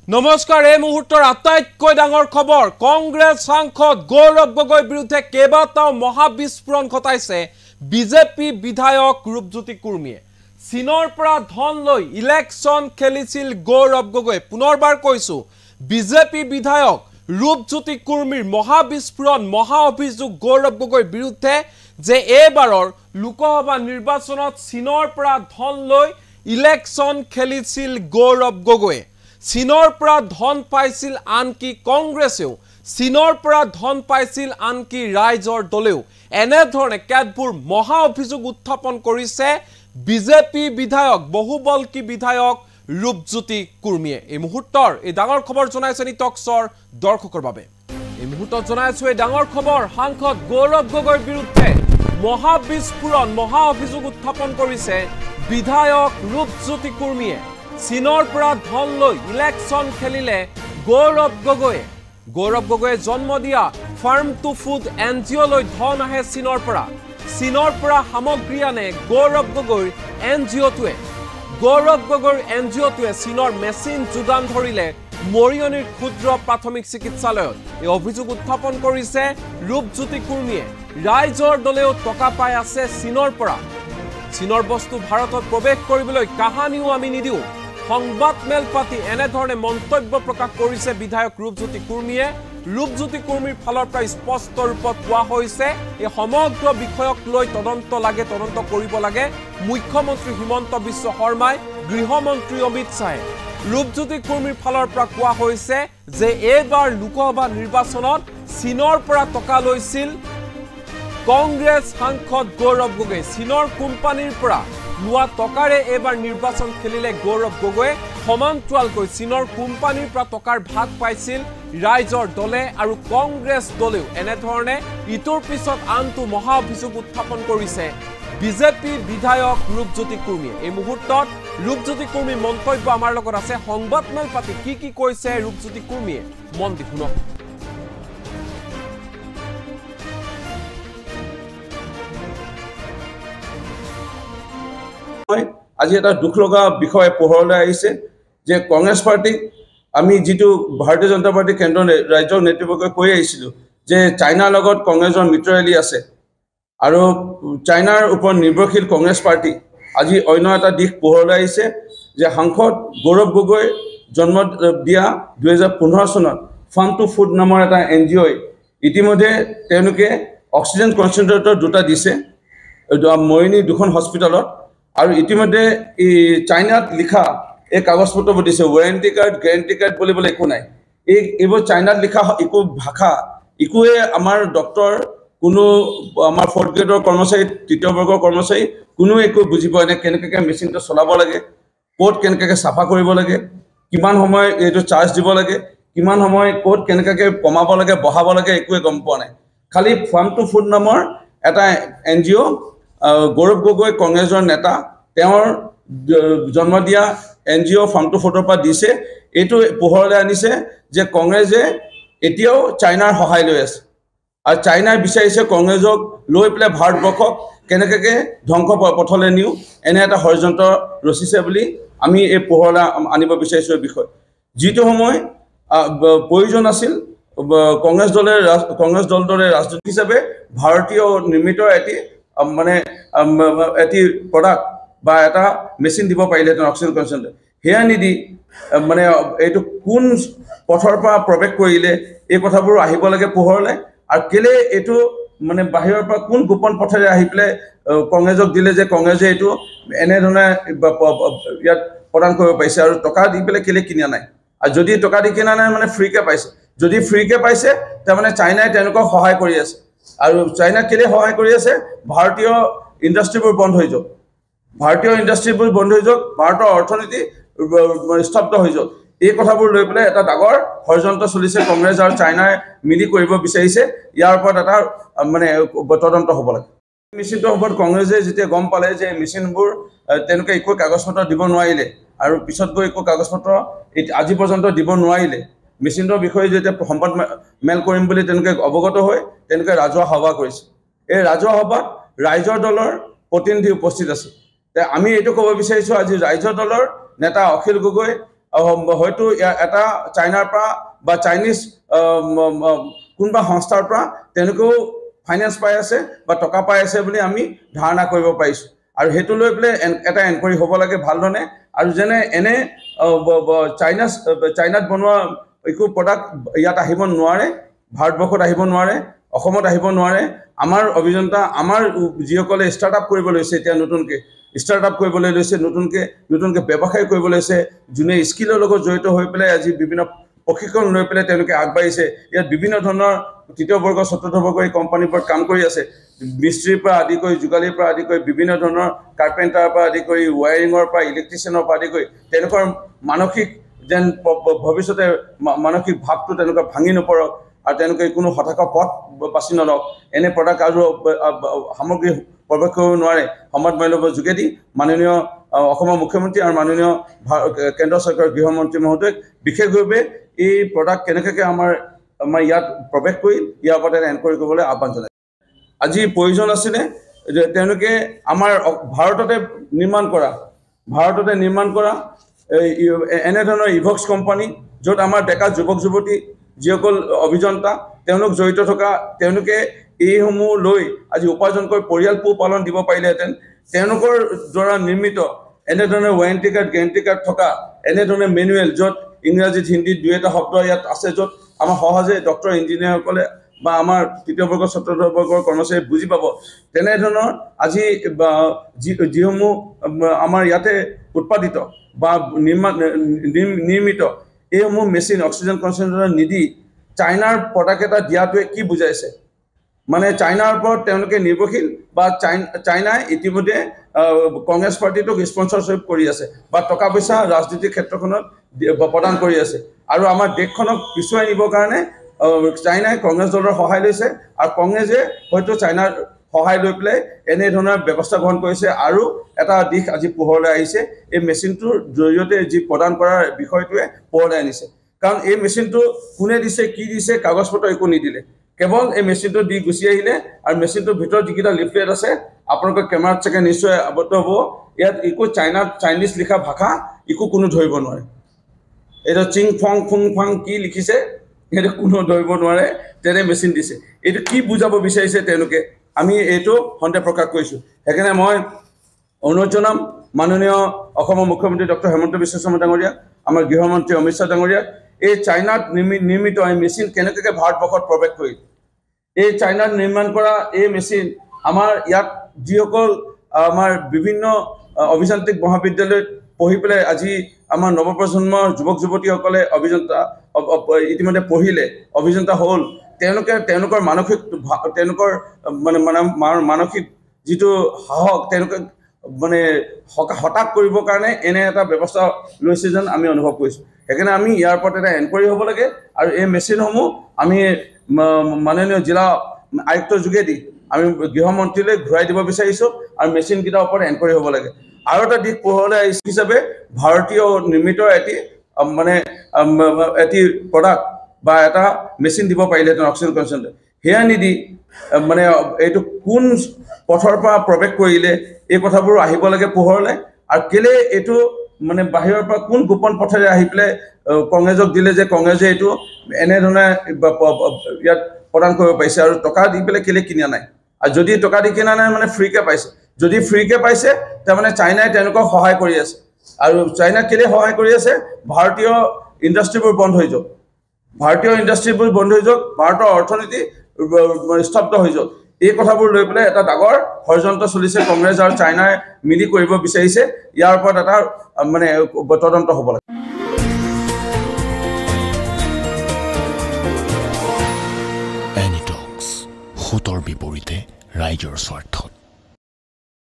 নমস্কাৰ এই মুহূৰ্তৰ আটাইতকৈ ডাঙৰ খবৰ কংগ্ৰেছ সাংসদ গৌৰৱ গগৈৰ বিৰুদ্ধে কেইবাটাও মহাবিস্ফোৰণ ঘটাইছে বিজেপি বিধায়ক ৰূপজ্যোতি কুৰ্মীয়ে চীনৰ পৰা ধন লৈ ইলেকশ্যন খেলিছিল গৌৰৱ গগৈ পুনৰবাৰ কৈছো বিজেপি বিধায়ক ৰূপজ্যোতি কুৰ্মীৰ মহাবিস্ফোৰণ মহা অভিযোগ গৌৰৱ গগৈৰ বিৰুদ্ধে যে এইবাৰৰ লোকসভা নিৰ্বাচনত চীনৰ পৰা ধন লৈ ইলেকশ্যন খেলিছিল গৌৰৱ গগৈ চীনৰ পৰা ধন পাইছিল আনকি কংগ্ৰেছেও চীনৰ পৰা ধন পাইছিল আনকি ৰাইজৰ দলেও এনে ধৰণে কেতবোৰ মহা অভিযোগ উত্থাপন কৰিছে বিজেপি বিধায়ক বহুবলকী বিধায়ক ৰূপজ্যোতি কুৰ্মীয়ে এই মুহূৰ্তৰ এই ডাঙৰ খবৰ জনাইছে নিটক্সৰ দৰ্শকৰ বাবে এই মুহূৰ্তত জনাইছো এই ডাঙৰ খবৰ সাংসদ গৌৰৱ গগৈৰ বিৰুদ্ধে মহাবিস্ফোৰণ মহা অভিযোগ উত্থাপন কৰিছে বিধায়ক ৰূপজ্যোতি কুৰ্মীয়ে চীনৰ পৰা ধন লৈ ইলেকশ্যন খেলিলে গৌৰৱ গগৈয়ে জন্ম দিয়া ফাৰ্ম টু ফুড এনজিঅ লৈ ধন আহে চীনৰ পৰা সামগ্ৰী আনে গৌৰৱ গগৈৰ এনজিঅ'টোৱে চীনৰ মেচিন যোগান ধৰিলে মৰিয়নিৰ ক্ষুদ্ৰ প্ৰাথমিক চিকিৎসালয়ত এই অভিযোগ উত্থাপন কৰিছে ৰূপজ্যোতি কুৰ্মীয়ে ৰাইজৰ দলেও টকা পাই আছে চীনৰ পৰা চীনৰ বস্তু ভাৰতত প্ৰৱেশ কৰিবলৈ কাহানিও আমি নিদিও সংবাদ মেল পাতি এনে ধৰণে মন্তব্য প্ৰকাশ কৰিছে বিধায়ক ৰূপজ্যোতি কুৰ্মীৰ ফালৰ পৰা স্পষ্ট ৰূপত কোৱা হৈছে এই সমগ্ৰ বিষয়ক লৈ তদন্ত কৰিব লাগে মুখ্যমন্ত্ৰী হিমন্ত বিশ্ব শৰ্মাই গৃহমন্ত্ৰী অমিত শ্বাহে ৰূপজ্যোতি কুৰ্মীৰ ফালৰ পৰা কোৱা হৈছে যে এইবাৰ লোকসভা নিৰ্বাচনত চীনৰ পৰা টকা লৈছিল কংগ্ৰেছ সাংসদ গৌৰৱ গগৈ চীনৰ কোম্পানীৰ পৰা লোৱা টকাৰে এবাৰ নিৰ্বাচন খেলিলে গৌৰৱ গগৈ সমান্তৰালকৈ চীনৰ কোম্পানীৰ পৰা টকাৰ ভাগ পাইছিল ৰাইজৰ দলে আৰু কংগ্ৰেছ দলেও এনে ধৰণে ইটোৰ পিছত আনটো মহা অভিযোগ উত্থাপন কৰিছে বিজেপি বিধায়ক ৰূপজ্যোতি কুৰ্মীয়ে এই মুহূৰ্তত ৰূপজ্যোতি কুৰ্মীৰ মন্তব্য আমাৰ লগত আছে সংবাদ মেল পাতি কি কৈছে ৰূপজ্যোতি কুৰ্মীয়ে মন দি শুনক আজি এটা দুখ লগা বিষয় পোহৰলৈ আহিছে যে কংগ্ৰেছ পাৰ্টি আমি যেটো ভাৰতীয় জনতা পাৰ্টি কেন্দ্ৰ ৰাজ্যৰ নেতৃত্বকে কৈ আহিছিলো যে চাইনাৰ লগত কংগ্ৰেছৰ মিত্ৰৰেলি আছে আৰু চাইনাৰ ওপৰত নিৰ্ভৰশীল কংগ্ৰেছ পাৰ্টি আজি অন্য এটা দিশ পোহৰলৈ আহিছে যে সাংসদ গৌৰৱ গগৈ জন্ম দিয়া 2015 চনত ফাৰ্ম টু ফুড নামৰ এটা এনজিঅ ইতিমধ্যে তেওঁলোকে অক্সিজেন কনচেন্ট্ৰেটৰ দুটা দিছে মৰিয়নি দুখন হস্পিটালত আৰু ইতিমধ্যে এই চাইনাত লিখা এই কাগজপত্ৰ দিছে ওয়াৰেন্টি কাৰ্ড গ্যাৰান্টি কাৰ্ড বুলিবলৈ একো নাই এইবোৰ চাইনাত লিখা একো ভাষা একোৱে আমাৰ ডক্টৰ কোনো আমাৰ ফৰ্থ গ্ৰেডৰ কৰ্মচাৰী তৃতীয় বৰ্গৰ কৰ্মচাৰী কোনো একো বুজি পোৱা নাই কেনেকৈ মেচিনটো চলাব লাগে কোড কেনেকৈ সাফা কৰিব লাগে কিমান সময় এইটো চাৰ্জ দিব লাগে কিমান সময় কোড কেনেকৈ কমাব লাগে বঢ়াব লাগে একোৱে গম পোৱা নাই খালি ফাৰ্ম টু ফুড নামৰ এটা এনজিঅ গৌৰৱ গগৈ কংগ্ৰেছৰ নেতা তেওঁৰ জন্ম দিয়া এনজিঅ ফাৰ্ম টু ফুডৰ পৰা দিছে এইটো পোহৰলৈ আনিছে যে কংগ্ৰেছে এতিয়াও চাইনাৰ সহায় লৈ আছে আৰু চাইনাই বিচাৰিছে কংগ্ৰেছক লৈ পেলাই ভাৰতবৰ্ষক কেনেকৈ ধ্বংস পথলৈ নিও এনে এটা ষড়যন্ত্ৰ ৰচিছে বুলি আমি এই পোহৰলৈ আনিব বিচাৰিছো এই বিষয় যিটো সময় প্ৰয়োজন আছিল কংগ্ৰেছ দলটোৰে ৰাজনীতি হিচাপে ভাৰতীয় নিৰ্মিত এটি মানে এটি প্ৰডাক্ট বা এটা মেচিন দিব পাৰিলেহেঁতেন অক্সিজেন কনচেন্ট্ৰেট সেয়া নিদি মানে এইটো কোন পথৰ পৰা প্ৰৱেশ কৰিলে এই কথাবোৰ আহিব লাগে পোহৰলৈ আৰু কেলে এইটো মানে বাহিৰৰ পৰা কোন গোপন পথেৰে আহি পেলাই কংগ্ৰেছক দিলে যে কংগ্ৰেছে এইটো এনেধৰণে ইয়াত প্ৰদান কৰিব পাৰিছে আৰু টকা দি পেলাই কেলে কিনা নাই আৰু যদি টকা দি কিনা নাই মানে ফ্ৰীকে পাইছে যদি ফ্ৰীকে পাইছে তাৰমানে চাইনাই তেওঁলোকক সহায় কৰি আছে আৰু চাইনা কেলে সহায় কৰি আছে ভাৰতীয় ইণ্ডাষ্ট্ৰীবোৰ বন্ধ হৈ যাওক ভাৰতৰ অৰ্থনীতি স্তব্ধ হৈ যাওক এই কথাবোৰ লৈ পেলাই এটা ডাঙৰ ষড়যন্ত্ৰ চলিছে কংগ্ৰেছ আৰু চাইনাই মিলি কৰিব বিচাৰিছে ইয়াৰ ওপৰত এটা মানে তদন্ত হ'ব লাগে মেচিনটোৰ ওপৰত কংগ্ৰেছে যেতিয়া গম পালে যে মেচিনবোৰ তেওঁলোকে একো কাগজপত্ৰ দিব নোৱাৰিলে আৰু পিছত গৈ একো কাগজপত্ৰ আজি পৰ্যন্ত দিব নোৱাৰিলে মেচিনৰ বিষয়ে যেতিয়া সম্পদ মেল কৰিম বুলি তেওঁলোকে অৱগত হৈ তেওঁলোকে ৰাজহুৱা সভা কৰিছে এই ৰাজহুৱা সভাত ৰাইজৰ দলৰ প্ৰতিনিধি উপস্থিত আছে আমি এইটো ক'ব বিচাৰিছো আজি ৰাইজৰ দলৰ নেতা অখিল গগৈ হয়তো এটা চাইনাৰ পৰা বা চাইনিজ কোনোবা সংস্থাৰ পৰা তেওঁলোকেও ফাইনেন্স পাই আছে বা টকা পাই আছে বুলি আমি ধাৰণা কৰিব পাৰিছোঁ আৰু সেইটো লৈ পেলাই এটা এনকুৱাৰী হ'ব লাগে ভালধৰণে আৰু যেনে এনে চাইনাত বনোৱা একো প্ৰডাক্ট ইয়াত আহিব নোৱাৰে ভাৰতবৰ্ষত আহিব নোৱাৰে অসমত আহিব নোৱাৰে আমাৰ অভিযন্তা আমাৰ যিসকলে ষ্টাৰ্টআপ কৰিব লৈছে এতিয়া নতুনকৈ ষ্টাৰ্টআপ কৰিবলৈ লৈছে নতুনকৈ ব্যৱসায় কৰিব লৈছে যোনে স্কিলৰ লগত জড়িত হৈ পেলাই আজি বিভিন্ন প্ৰশিক্ষণ লৈ পেলাই তেওঁলোকে আগবাঢ়িছে ইয়াত বিভিন্ন ধৰণৰ তৃতীয় বৰ্গ চতুৰ্থ বৰ্গৰ এই কোম্পানীবোৰত কাম কৰি আছে মিস্ত্ৰীৰ পৰা আদি কৰি যোগালীৰ পৰা আদি কৰি বিভিন্ন ধৰণৰ কাৰ্পেণ্টাৰৰ পৰা আদি কৰি ৱায়াৰিঙৰ পৰা ইলেক্ট্ৰিচিয়ানৰ পৰা আদি কৰি তেওঁলোকৰ মানসিক যেন ভৱিষ্যতে মানসিক ভাৱটো তেওঁলোকৰ ভাঙি নপৰক আৰু তেওঁলোকে কোনো হতাশা পথ বাছি নলওক এনে প্ৰডাক্ট আৰু সামগ্ৰী প্ৰৱেশ কৰিব নোৱাৰে সমাজ মূল্যবোধৰ যোগেদি মাননীয় অসমৰ মুখ্যমন্ত্ৰী আৰু মাননীয় কেন্দ্ৰ চৰকাৰৰ গৃহমন্ত্ৰী মহোদয়ক বিশেষভাৱে এই প্ৰডাক্ট কেনেকৈ আমাৰ ইয়াত প্ৰৱেশ কৰি ইয়াৰ ওপৰত এটা এনকুৱাৰী কৰিবলৈ আহ্বান জনাইছে আজি প্ৰয়োজন আছিলে যে তেওঁলোকে আমাৰ ভাৰততে নিৰ্মাণ কৰা এনেধৰণৰ ইভক্স কোম্পানী য'ত আমাৰ ডেকা যুৱক যুৱতী যিসকল অভিযন্তা তেওঁলোক জড়িত থকা তেওঁলোকে এইসমূহ লৈ আজি উপাৰ্জন কৰি পৰিয়াল পোহপালন দিব পাৰিলেহেঁতেন তেওঁলোকৰ দ্বাৰা নিৰ্মিত এনেধৰণৰ ৱাৰেণ্টি কাৰ্ড গেৰেণ্টি কাৰ্ড থকা এনেধৰণৰ মেনুৱেল য'ত ইংৰাজীত হিন্দীত দুই এটা শব্দ ইয়াত আছে য'ত আমাৰ সহজে ডক্টৰ ইঞ্জিনিয়াৰসকলে বা আমাৰ তৃতীয় বৰ্গ চতুৰ্থ বৰ্গৰ কৰ্মচাৰী বুজি পাব তেনেধৰণৰ আজি যিসমূহ আমাৰ ইয়াতে উৎপাদিত বা নিৰ্মিত এইসমূহ মেচিন অক্সিজেন কনচেণ্ট্ৰেটৰ নিদি চাইনাৰ প্ৰডাক্ট এটা দিয়াটোৱে কি বুজাইছে মানে চাইনাৰ ওপৰত তেওঁলোকে নিৰ্ভৰশীল বা চাইনাই ইতিমধ্যে কংগ্ৰেছ পাৰ্টিটোক স্পনচৰশ্বিপ কৰি আছে বা টকা পইচা ৰাজনীতিৰ ক্ষেত্ৰখনত প্ৰদান কৰি আছে আৰু আমাৰ দেশখনক পিছুৱাই নিবৰ কাৰণে চাইনাই কংগ্ৰেছ দলৰ সহায় লৈছে আৰু কংগ্ৰেছে হয়তো চাইনাৰ সহায় লৈ পেলাই এনেধৰণৰ ব্যৱস্থা গ্ৰহণ কৰিছে আৰু এটা দিশ আজি পোহৰলৈ আহিছে এই মেচিনটোৰ জৰিয়তে যি প্ৰদান কৰাৰ বিষয়টোৱে পোহৰলৈ আনিছে কাৰণ এই মেচিনটো কোনে দিছে কি দিছে কাগজ পত্ৰ একো নিদিলে কেৱল এই মেচিনটো দি গুচি আহিলে আৰু মেচিনটোৰ ভিতৰত যিকেইটা লিফলেট আছে আপোনালোকৰ কেমেৰাত চাগে নিশ্চয় আবদ্ধ হ'ব ইয়াত একো চাইনিজ লিখা ভাষা একো কোনো ধৰিব নোৱাৰে এইটো চিং ফং ফুং ফাং কি লিখিছে সেইটো কোনো ধৰিব নোৱাৰে তেনে মেচিন দিছে এইটো কি বুজাব বিচাৰিছে তেওঁলোকে আমি এইটো সন্দেহ প্ৰকাশ কৰিছোঁ সেইকাৰণে মই অনুৰোধ জনাম মাননীয় অসমৰ মুখ্যমন্ত্ৰী ডক্টৰ হেমন্ত বিশ্ব শৰ্মা ডাঙৰীয়া আমাৰ গৃহমন্ত্ৰী অমিত শ্বাহ ডাঙৰীয়া এই চাইনাত নিৰ্মিত এই মেচিন কেনেকৈ ভাৰতবৰ্ষত প্ৰৱেশ কৰিল এই চাইনাত নিৰ্মাণ কৰা এই মেচিন আমাৰ ইয়াত যিসকল আমাৰ বিভিন্ন অভিযান্ত্ৰিক মহাবিদ্যালয়ত পঢ়ি পেলাই আজি আমাৰ নৱপ্ৰজন্মৰ যুৱক যুৱতীসকলে অভিযন্তা ইতিমধ্যে পঢ়িলে অভিযন্তা হ'ল তেওঁলোকৰ মানসিক যিটো সাহস তেওঁলোকে মানে হতাশ কৰিবৰ কাৰণে এনে এটা ব্যৱস্থা লৈছে যেন আমি অনুভৱ কৰিছোঁ সেইকাৰণে আমি ইয়াৰ ওপৰত এটা এনকুৱাৰী হ'ব লাগে আৰু এই মেচিনসমূহ আমি মাননীয় জিলা আয়ুক্তৰ যোগেদি আমি গৃহমন্ত্ৰীলৈ ঘূৰাই দিব বিচাৰিছোঁ আৰু মেচিনকেইটাৰ ওপৰত এনকুৱাৰী হ'ব লাগে আৰু এটা দিশ পোহৰলৈ আহিছে হিচাপে ভাৰতীয় নিৰ্মিত এটি প্ৰডাক্ট বা এটা মেচিন দিব পাৰিলেহেঁতেন অক্সিজেন কনচেণ্ট্ৰেট সেয়া নিদি মানে এইটো কোন পথৰ পৰা প্ৰৱেশ কৰিলে এই কথাবোৰ আহিব লাগে পোহৰলৈ আৰু কেলে এইটো মানে বাহিৰৰ পৰা কোন গোপন পথেৰে আহি পেলাই কংগ্ৰেছক দিলে যে কংগ্ৰেছে এইটো এনেধৰণে ইয়াত প্ৰদান কৰিব পাৰিছে আৰু টকা দি পেলাই কেলে কিনা নাই আৰু যদি টকা দি কিনা নাই মানে ফ্ৰীকৈ পাইছে যদি ফ্ৰীকৈ পাইছে তাৰমানে চাইনাই তেওঁলোকক সহায় কৰি আছে আৰু চাইনাক কেলে সহায় কৰি আছে ভাৰতীয় ইণ্ডাষ্ট্ৰীবোৰ বন্ধ হৈ যাওক ভাৰতৰ অৰ্থনীতি স্তব্ধ হৈ যাওক এই কথাবোৰ লৈ পেলাই এটা ডাঙৰ ষড়যন্ত্ৰ চলিছে কংগ্ৰেছ আৰু চাইনাই মিলি কৰিব বিচাৰিছে ইয়াৰ ওপৰত এটা মানে তদন্ত হ'ব লাগে এনিটক্স, সোঁতৰ বিপৰীতে ৰাইজৰ স্বাৰ্থ।